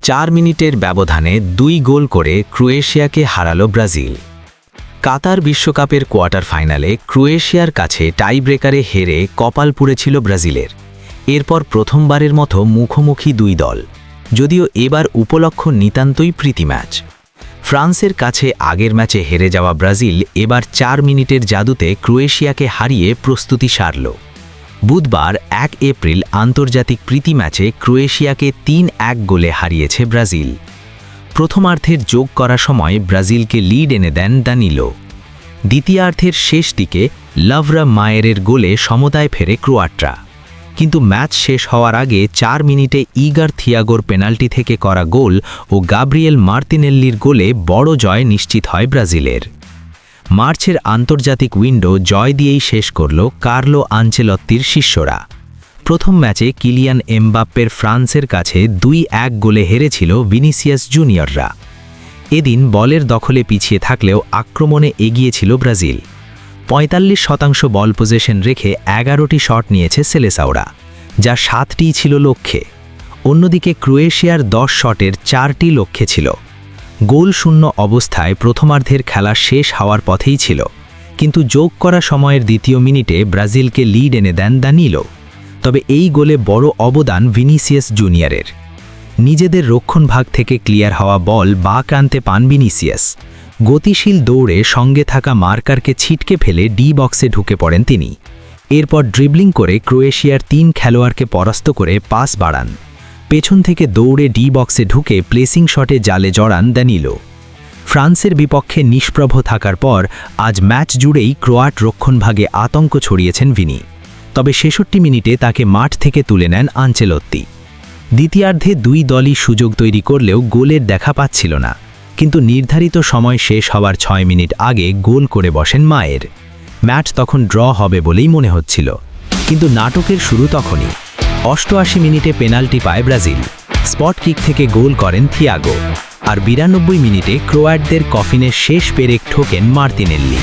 4 মিনিটের ব্যবধানে 2 গোল করে ক্রোয়েশিয়াকে হারালো ব্রাজিল। কাতার বিশ্বকাপের কোয়ার্টার ফাইনালে ক্রোয়েশিয়ার কাছে টাইব্রেকারে হেরে কপাল পুড়েছিল ব্রাজিলের। এরপর প্রথমবারের মতো মুখোমুখি দুই দল, যদিও এবার উপলক্ষ নিতান্তই প্রীতি ম্যাচ। ফ্রান্সের কাছে আগের ম্যাচে হেরে যাওয়া ব্রাজিল এবার 4 মিনিটের জাদুতে ক্রোয়েশিয়াকে হারিয়ে প্রস্তুতি সারল। বুধবার 1 এপ্রিল আন্তর্জাতিক প্রীতি ম্যাচে ক্রোয়েশিয়াকে 3-1 গোলে হারিয়েছে ব্রাজিল। প্রথমার্ধের যোগ করা সময় ব্রাজিলকে লিড এনে দেন দানিলো। দ্বিতীয়ার্ধের শেষ দিকে লাভরা মায়েরের গোলে সমতায় ফেরে ক্রোয়াটরা, কিন্তু ম্যাচ শেষ হওয়ার আগে 4 মিনিটে ইগার থিয়াগোর পেনাল্টি থেকে করা গোল ও গাব্রিয়েল মার্তিনেল্লির গোলে বড় জয় নিশ্চিত হয় ব্রাজিলের। মার্চের আন্তর্জাতিক উইন্ডো জয় দিয়েই শেষ করল কার্লো আনচেলত্তির শিষ্যরা। প্রথম ম্যাচে কিলিয়ান এমবাপ্পের ফ্রান্সের কাছে 2-1 গোলে হেরেছিল ভিনিসিয়াস জুনিয়ররা। এদিন বলের দখলে পিছিয়ে থাকলেও আক্রমণে এগিয়েছিল ব্রাজিল। 45% বল পজিশন রেখে 11টি শট নিয়েছে সেলেসাওরা, যা 7টিই ছিল লক্ষ্যে। অন্যদিকে ক্রোয়েশিয়ার 10 শটের 4টি লক্ষ্যে ছিল। গোল শূন্য অবস্থায় প্রথমার্ধের খেলা শেষ হওয়ার পথেই ছিল, কিন্তু যোগ করা সময়ের দ্বিতীয় মিনিটে ব্রাজিলকে লিড এনে দেন দানিলো। তবে এই গোলে বড় অবদান ভিনিসিয়াস জুনিয়রের। নিজেদের রক্ষণভাগ থেকে ক্লিয়ার হওয়া বল বাঁ প্রান্তে পান ভিনিসিয়াস। গতিশীল দৌড়ে সঙ্গে থাকা মার্কারকে ছিটকে ফেলে ডি বক্সে ঢুকে পড়েন তিনি। এরপর ড্রিবলিং করে ক্রোয়েশিয়ার 3 খেলোয়াড়কে পরাস্ত করে পাস বাড়ান। পেছন থেকে দৌড়ে ডি বক্সে ঢুকে প্লেসিং শটে জালে জড়ান দানিলো। ফ্রান্সের বিপক্ষে নিষ্প্রভ থাকার পর আজ ম্যাচ জুড়েই ক্রোয়াট রক্ষণভাগে আতঙ্ক ছড়িয়েছেন ভিনি। তবে 66 মিনিটে তাকে মাঠ থেকে তুলে নেন আনচেলত্তি। দ্বিতীয়ার্ধে দুই দলই সুযোগ তৈরি করলেও গোলের দেখা পাচ্ছিল না, কিন্তু নির্ধারিত সময় শেষ হওয়ার 6 মিনিট আগে গোল করে বসেন মায়ের। ম্যাচ তখন ড্র হবে বলেই মনে হচ্ছিল, কিন্তু নাটকের শুরু তখনই। 88 মিনিটে পেনাল্টি পায় ব্রাজিল। স্পট কিক থেকে গোল করেন থিয়াগো, আর 92 মিনিটে ক্রোয়াটদের কফিনের শেষ পেরেক ঠোকেন মার্তিনেল্লি।